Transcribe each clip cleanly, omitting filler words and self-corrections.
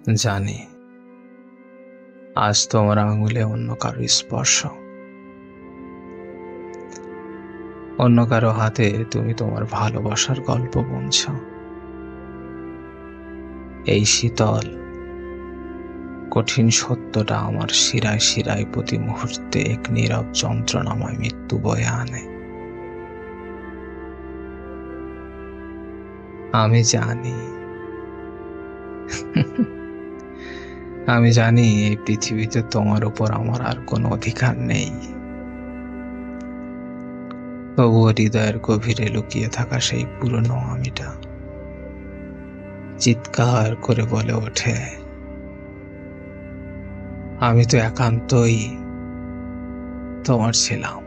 জানি আজ তোমার আঙুলে অন্য কারো স্পর্শ, অন্য কারো হাতে তুমি তোমার ভালোবাসার গল্প বুনছ। এই শীতল কঠিন সত্যটা আমার শিরায় শিরায় প্রতি মুহূর্তে এক নীরব যন্ত্রণাময় মৃত্যু বয়ে আনে। আমি জানি আমি জানি এই পৃথিবীতে তোমার উপর আমার আর কোনো অধিকার নেই, তবুও হৃদয়ের গভীরে লুকিয়ে থাকা সেই পুরনো আমিটা চিৎকার করে বলে ওঠে, আমি তো একান্তই তোমার ছিলাম।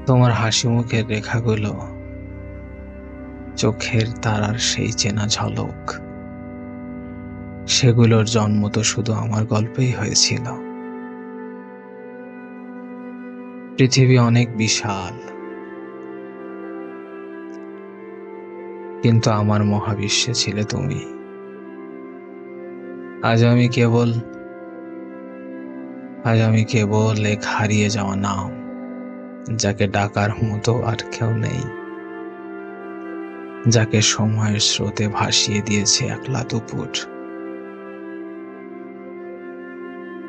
তোমার হাসি মুখের রেখাগুলো, চোখের তারার সেই চেনা ঝলক, সেগুলোর জন্ম তো শুধু আমার গল্পেই হয়েছিল। পৃথিবী অনেক বিশাল, কিন্তু আমার মহাবিশ্বে ছিলে তুমি। আজ আমি কেবল এক হারিয়ে যাওয়া নাম, যাকে ডাকার মতো আর কেউ নেই, যাকে সময়ের স্রোতে ভাসিয়ে দিয়েছে একলা দুপুর।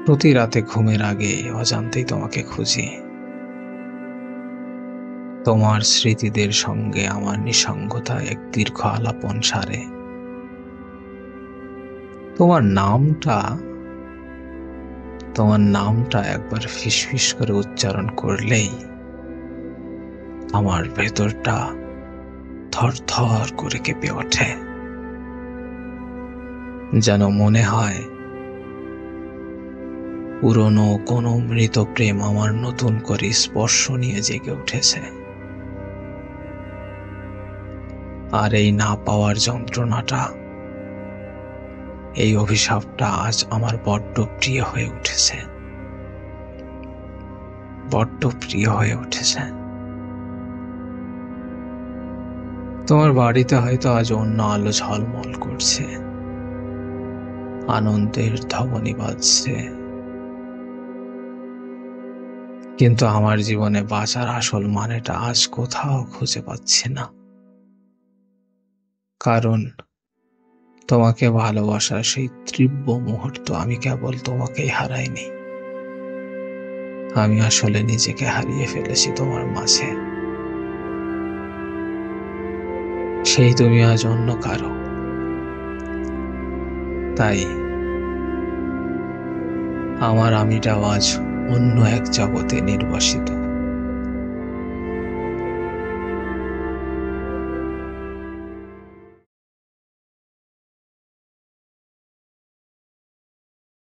প্রতি রাতে ঘুমের আগে অজান্তেই তোমাকে খুঁজি, তোমার স্মৃতিদের সঙ্গে আমার নিঃসঙ্গতা এক দীর্ঘ আলাপন সারে। তোমার নামটা একবার ফিসফিস করে উচ্চারণ করলেই আমার ভেতরটা থরথর করে কেঁপে ওঠে, যেন মনে হয় পুরনো কোনো মৃত প্রেম আমার নতুন করে স্পর্শ নিয়ে জেগে উঠেছে। আর এই না পাওয়ার যন্ত্রণাটা, এই অভিশাপটা আজ আমার বড্ড প্রিয় হয়ে উঠেছে, বড্ড প্রিয় হয়ে উঠেছে। তোমার বাড়িতে হয়তো আজ অন্য আলো ঝলমল করছে, আনন্দের ধ্বনি বাজছে, কিন্তু আমার জীবনে বাঁচার আসল মানেটা আজ কোথাও খুঁজে পাচ্ছি না। কারণ তোমাকে ভালোবাসার সেই তীব্র মুহূর্ত আমি কেবল তোমাকেই হারাইনি, আমি আসলে নিজেকে হারিয়ে ফেলেছি তোমার মাঝে। সেই তুমি আজ অন্য কারো, তাই আমার আমিটাও আজ অন্য এক জগতে নির্বাসিত।